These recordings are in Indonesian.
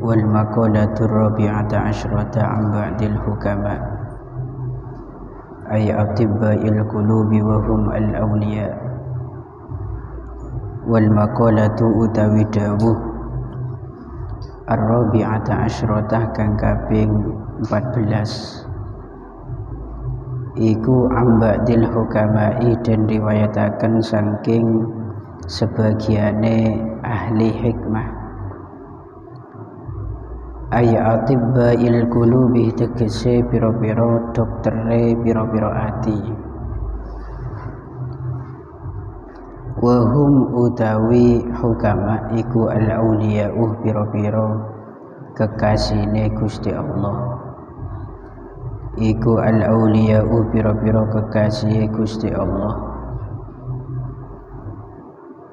والمقالة الرابعة عشرة عن بعض الحكماء أي أطباء القلوب وهم الأولياء. والمقالة utawi dawuh ar-rabi'ata asyrotah kang kaping 14 iku amba'dil hukama'i dan riwayataken saking sebagiane ahli hikmah. Ay atibba'il qulubi tegese pira-pira doktere pira-pira ati. Wahum utawi hukama iku al-auliya'uh pira-pira kekasine Gusti Allah. Iku al-auliya'uh pira-pira kekasih Gusti Allah.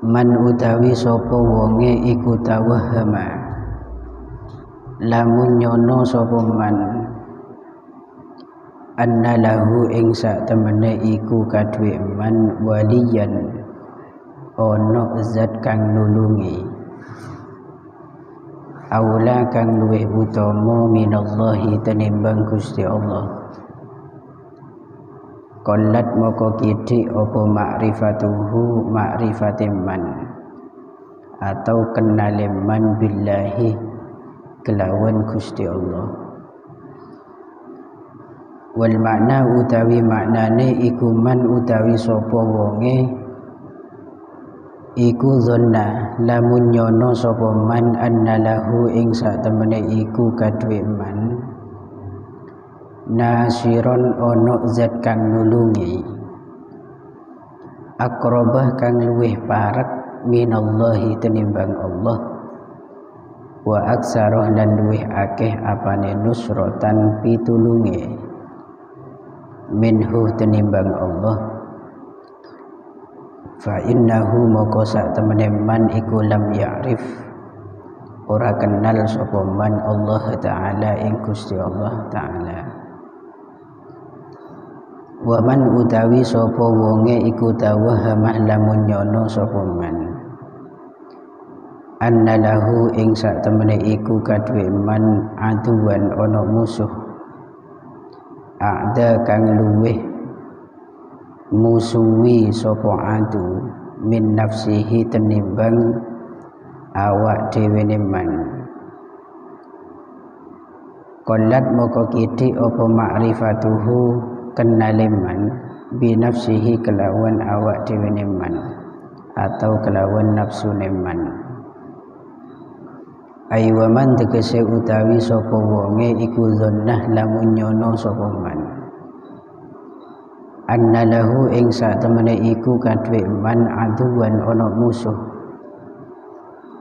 Man utawi sapa wonge iku tawahama lamun nyono sapa man anna lahu ing sak temene iku kadue man waliyan ono zat kang nulungi aula kang luwih utama minallahi tenimbang Gusti Allah. Qallat moko kidhi apa ma'rifatuhu ma'rifatiman atau kenaliman billahi kelawan Gusti Allah. Wal makna utawi maknane iku man utawi sapa wonge iku zonna lamun nyono sapa man annalahu ing sak temene iku kadue man nasiron ono zat kang nulungi akrobah kang luwih parek minallahi tenimbang Allah wa aksaroh lan luwih akeh apane nusrotan pitulunge minhu tenimbang Allah. Fa innahu moko sak temene man iku lam ya'rif ora kenal sapa man Allah taala ing Gusti Allah taala. Wa man utawi sapa wonge iku tawahamah lamun nyono sapa man anna lahu ing sak temene iku kadue man aduwan ana musuh a'da kang luweh musuhi sapa adu min nafsihi tenimbang awak dhewe man. Qallat moko kidhi apa ma'rifatuhu kenaliman binafsihi kelawan awak dhewe man atau kelawan nafsu man. Aywaman tegese utawi sapa wonge iku zonnah lamun nyono sapa man anna lahu ing sak temene iku kadue man aduwan ana musuh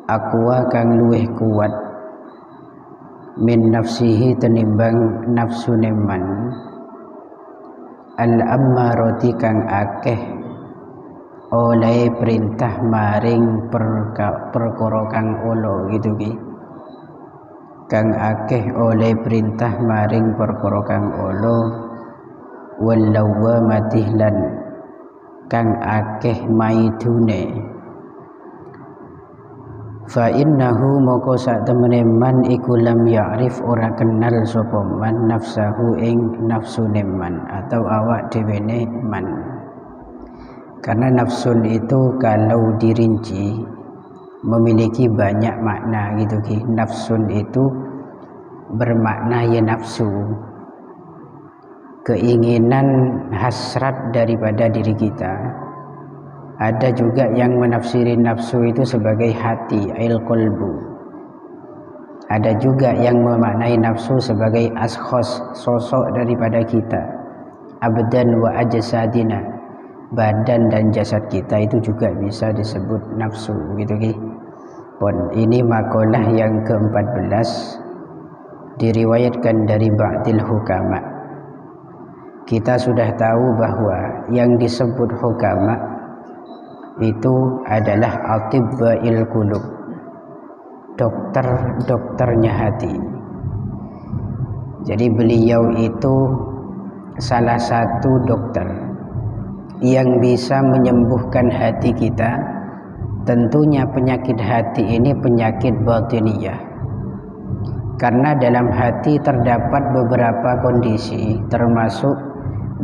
aqwa kang luwih kuat min nafsihi tenimbang nafsune man al-ammarati kang akeh oleh perintah maring perkara kang olo gitu ki kang akeh oleh perintah maring perkara kang olo wallawamati lan kang akeh maidune. Fa innahu moko sak temene man iku lam ya'rif ora kenal sapa man nafsahu ing nafsune man atau awak dhewene man. Karena nafsun itu kalau dirinci memiliki banyak makna gitu ki. Nafsun itu bermakna ya nafsu, keinginan hasrat daripada diri kita. Ada juga yang menafsiri nafsu itu sebagai hati, ail qalbu. Ada juga yang memaknai nafsu sebagai ashos, sosok daripada kita. Abdan wa ajsadina, badan dan jasad kita itu juga bisa disebut nafsu gitu ki. Pon ini makalah yang ke-14 diriwayatkan dari ba'dil hukama. Kita sudah tahu bahwa yang disebut hukama itu adalah atibba'il qulub, dokternya hati. Jadi beliau itu salah satu dokter yang bisa menyembuhkan hati kita. Tentunya penyakit hati ini penyakit batiniyah, Karena dalam hati terdapat beberapa kondisi, termasuk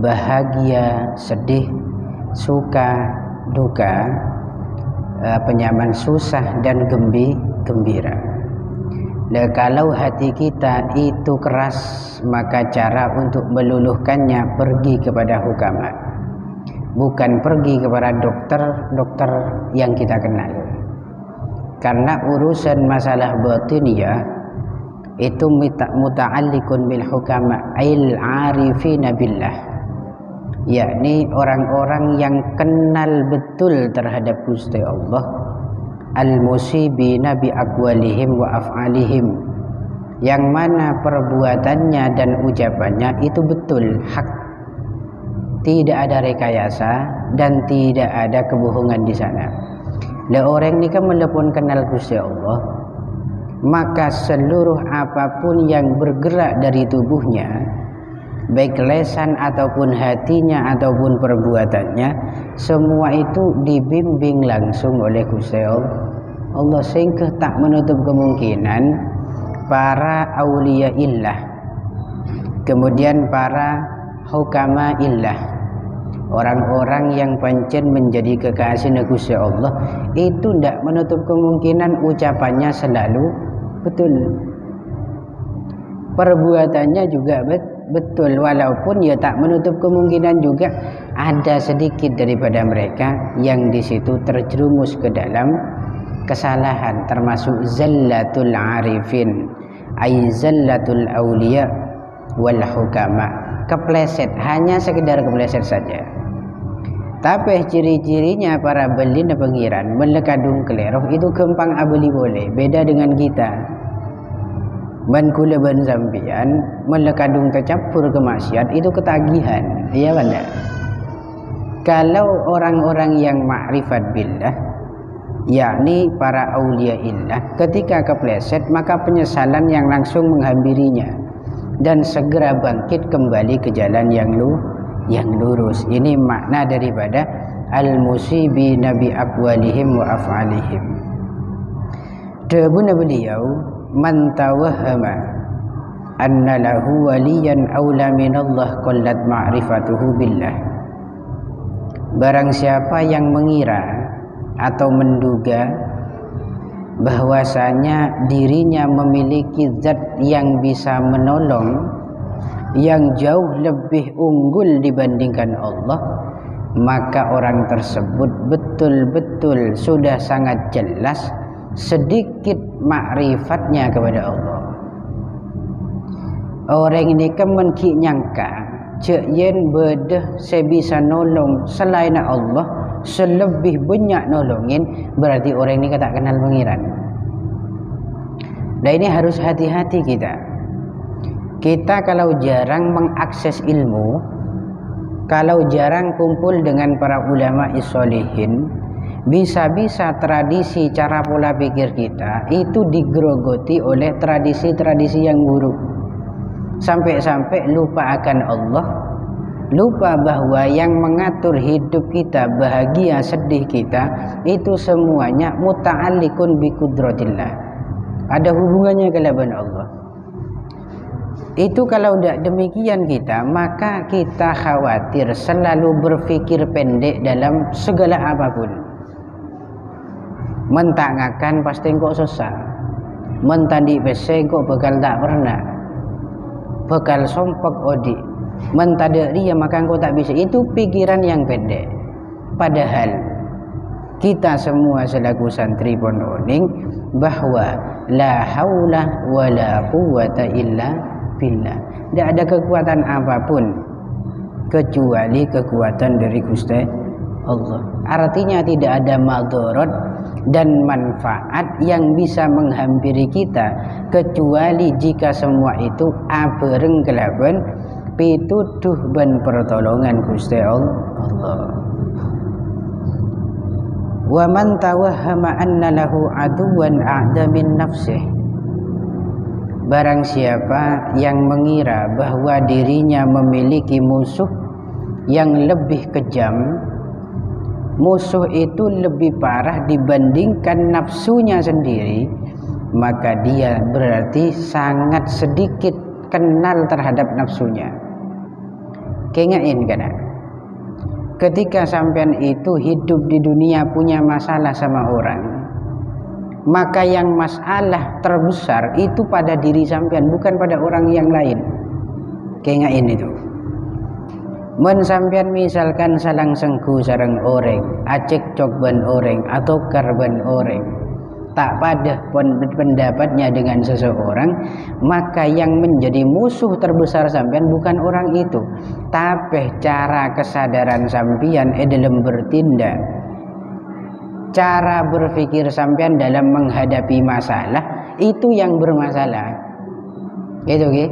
bahagia, sedih, suka, duka, penyaman susah dan gembira. Dan kalau hati kita itu keras, maka cara untuk meluluhkannya pergi kepada hukama, bukan pergi kepada dokter yang kita kenal. Karena urusan masalah batiniyah itu muta'alliqun bil hukama ail arifina billah, yakni orang-orang yang kenal betul terhadap Gusti Allah, al-musibina bi aqwalihim wa af'alihim, yang mana perbuatannya dan ucapannya itu betul, hak, tidak ada rekayasa dan tidak ada kebohongan di sana. Lah orang ini kan melepon kenal Gusti Allah, maka seluruh apapun yang bergerak dari tubuhnya, baik lesan ataupun hatinya ataupun perbuatannya, semua itu dibimbing langsung oleh Gusti Allah, sehingga tak menutup kemungkinan para aulia illah, kemudian para hukama illah, orang-orang yang pancen menjadi kekasih Gusti Allah, itu tidak menutup kemungkinan ucapannya selalu betul, perbuatannya juga betul, walaupun ya tak menutup kemungkinan juga ada sedikit daripada mereka yang di situ terjerumus ke dalam kesalahan, termasuk zallatul arifin, ay zallatul auliya wal hukama, kepleset, hanya sekedar kepleset saja. Tapi ciri-cirinya para belin pengiran melekadung keleroh itu gempang abeli boleh, beda dengan kita. Man kula ban sampian melekadung tercampur kemaksiat itu ketagihan, iya kan? Kalau orang-orang yang ma'rifat billah, yakni para aulia illah, ketika kepleset maka penyesalan yang langsung menghampirinya dan segera bangkit kembali ke jalan yang lurus. Ini makna daripada al-musibina bi aqwalihim wa af'alihim. Debuna beliau, man tawahhama anna lahu waliyan aula minallah qallat ma'rifatuhu billah. Barang siapa yang mengira atau menduga bahwasanya dirinya memiliki zat yang bisa menolong, yang jauh lebih unggul dibandingkan Allah, maka orang tersebut betul-betul sudah sangat jelas sedikit makrifatnya kepada Allah. Orang ini kan menkik nyangka cek yen bedah saya bisa nolong selain Allah, selebih banyak nolongin, berarti orang ini tak kenal pengiran. Nah ini harus hati-hati kita. Kita kalau jarang mengakses ilmu, kalau jarang kumpul dengan para ulama isholihin, bisa-bisa tradisi cara pola pikir kita itu digerogoti oleh tradisi-tradisi yang buruk, sampai-sampai lupa akan Allah, lupa bahwa yang mengatur hidup kita, bahagia sedih kita, itu semuanya muta'alliqun bi qudratillah, ada hubungannya kelaban Allah. Itu kalau tidak demikian kita, maka kita khawatir selalu berpikir pendek dalam segala apapun. Mentangakan pasti kok susah, mentandi bese kok bakal tak pernah, bakal sompok odi, mentadi dia maka kok tak bisa. Itu pikiran yang pendek. Padahal kita semua selaku santri pondok oning bahwa la haula wala quwwata illa billah, tidak ada kekuatan apapun kecuali kekuatan dari Gusti Allah. Artinya tidak ada madarat dan manfaat yang bisa menghampiri kita kecuali jika semua itu abereng kelaban pituduh ben pertolongan Gusti Allah. Wa man tawahhama anna lahu aduwan a'da min nafsih. Barang siapa yang mengira bahwa dirinya memiliki musuh yang lebih kejam, musuh itu lebih parah dibandingkan nafsunya sendiri, maka dia berarti sangat sedikit kenal terhadap nafsunya. Kengain kana ketika sampean itu hidup di dunia punya masalah sama orang, maka yang masalah terbesar itu pada diri sampean, bukan pada orang yang lain. Kengain itu. Men sampean misalkan salang sengku sareng orang, acek cok ban orang atau karban orang, tak pada pendapatnya dengan seseorang, maka yang menjadi musuh terbesar sampean bukan orang itu, tapi cara kesadaran sampean dalam bertindak, cara berpikir sampean dalam menghadapi masalah itu yang bermasalah. Gitu okay?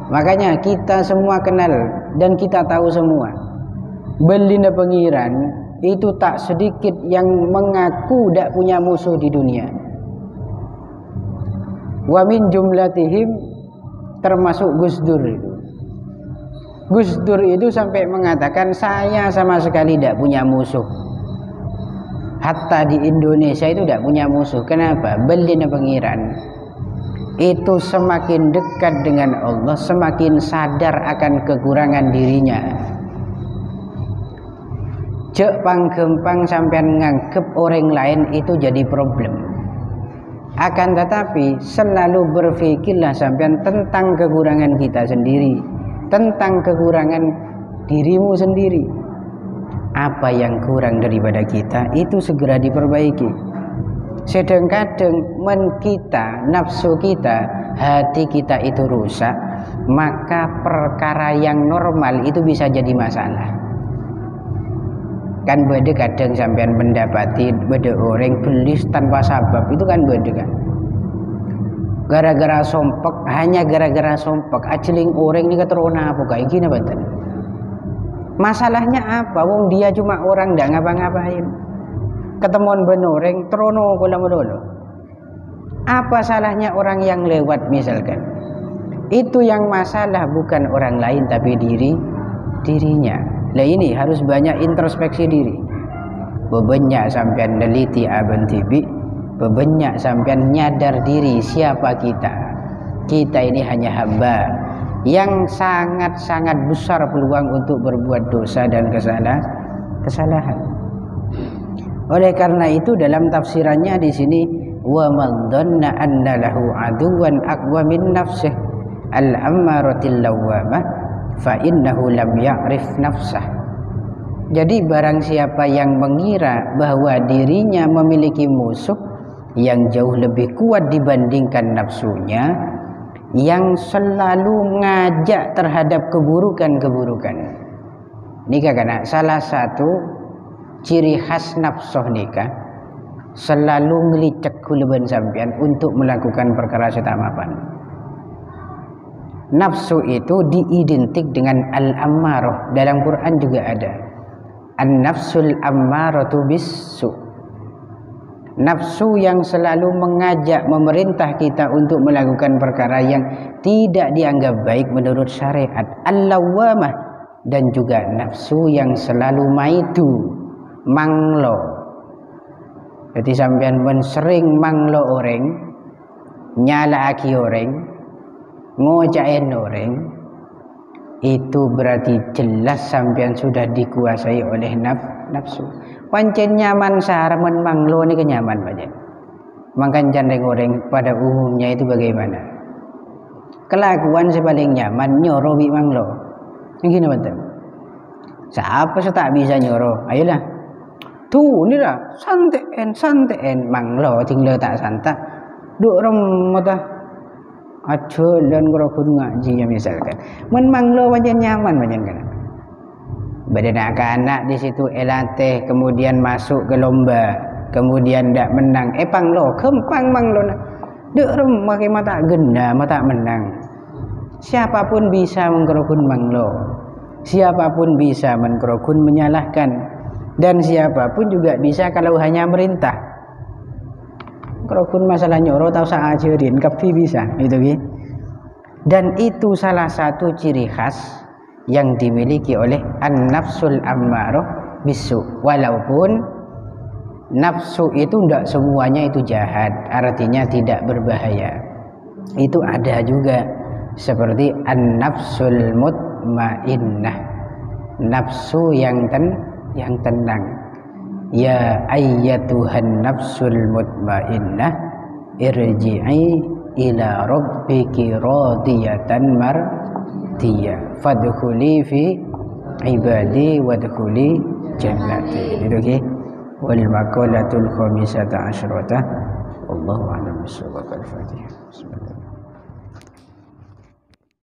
Makanya kita semua kenal dan kita tahu semua belina pengiran itu tak sedikit yang mengaku tak punya musuh di dunia. Wa min jumlatihim, termasuk Gus Dur itu. Gus Dur itu sampai mengatakan saya sama sekali tidak punya musuh. Hatta di Indonesia itu tidak punya musuh. Kenapa? Belina pengiran itu semakin dekat dengan Allah, semakin sadar akan kekurangan dirinya. Cek panggempang sampean nganggep orang lain itu jadi problem. Akan tetapi selalu berpikirlah sampean tentang kekurangan kita sendiri, tentang kekurangan dirimu sendiri. Apa yang kurang daripada kita itu segera diperbaiki. Sedang-kadang men kita, nafsu kita, hati kita itu rusak, maka perkara yang normal itu bisa jadi masalah. Kan beda kadang sampean mendapati beda orang gelis tanpa sebab, itu kan beda kan. Gara-gara sompek, hanya gara-gara sompek ajeling orang ini keterona apa kayak gini betul. Masalahnya apa? Wong dia cuma orang ndak ngapa-ngapain. Ketemuan benoreng trono kula medolo. Apa salahnya orang yang lewat misalkan? Itu yang masalah bukan orang lain tapi dirinya. Lah ini harus banyak introspeksi diri. Bebanyak sampean neliti aben tibi, bebanyak sampean nyadar diri siapa kita. Kita ini hanya hamba yang sangat-sangat besar peluang untuk berbuat dosa dan kesalahan. Oleh karena itu dalam tafsirannya di sini wa man dhanna anna lahu aduwan aqwa min nafsihi al-ammaratil lawwamah fa innahu lam ya'rif nafsah. Jadi barang siapa yang mengira bahwa dirinya memiliki musuh yang jauh lebih kuat dibandingkan nafsunya, yang selalu ngajak terhadap keburukan-keburukan. Nika kana salah satu ciri khas nafsuh nikah, selalu ngelicek kuleban sampean untuk melakukan perkara setamapan. Nafsu itu diidentik dengan al-ammarah. Dalam Quran juga ada an-nafsul ammaratu bis-su. Nafsu yang selalu mengajak, memerintah kita untuk melakukan perkara yang tidak dianggap baik menurut syariat. Al-lawwamah, dan juga nafsu yang selalu maitu, manglo. Jadi sampean men sering manglo orang, nyala aki orang, ngojain orang, itu berarti jelas sampean sudah dikuasai oleh nafsu. Pancen nyaman sarmen manglo ni kenyaman banyak. Makan jandeng orang pada umumnya itu bagaimana? Kelakuan sepaling nyaman nyoro bi manglo. Yang gini betul. Siapa tak bisa nyoro? Ayolah. Tuh ni lah santein manglo tinggal tak santak duk rom mata acul dan kurang ngaji ya misalkan men manglo wajan nyaman wajan kan badan anak-anak di situ elatih, kemudian masuk ke lomba, kemudian ndak menang panglo kempang manglo duk rom makai mata genda mata menang. Siapapun bisa mengkerukun manglo, siapapun bisa mengkerukun menyalahkan, dan siapapun juga bisa kalau hanya merintah. Kalau pun masalah nyoro tahu saajerin kapi bisa itu gitu. Dan itu salah satu ciri khas yang dimiliki oleh an-nafsul ammarah bisu. Walaupun nafsu itu tidak semuanya itu jahat, artinya tidak berbahaya. Itu ada juga seperti an-nafsul mutmainnah, nafsu yang tenang. Ya ayyatuhan nafsul mutmainnah irji'i ila rabbiki radiyatan mardiyah fadkhuli fi ibadi wadkhuli jannati. Itu okay. Wal maqalatul khamisata asyrata wallahu a'lam bissawab. Al-Fatihah. Bismillah.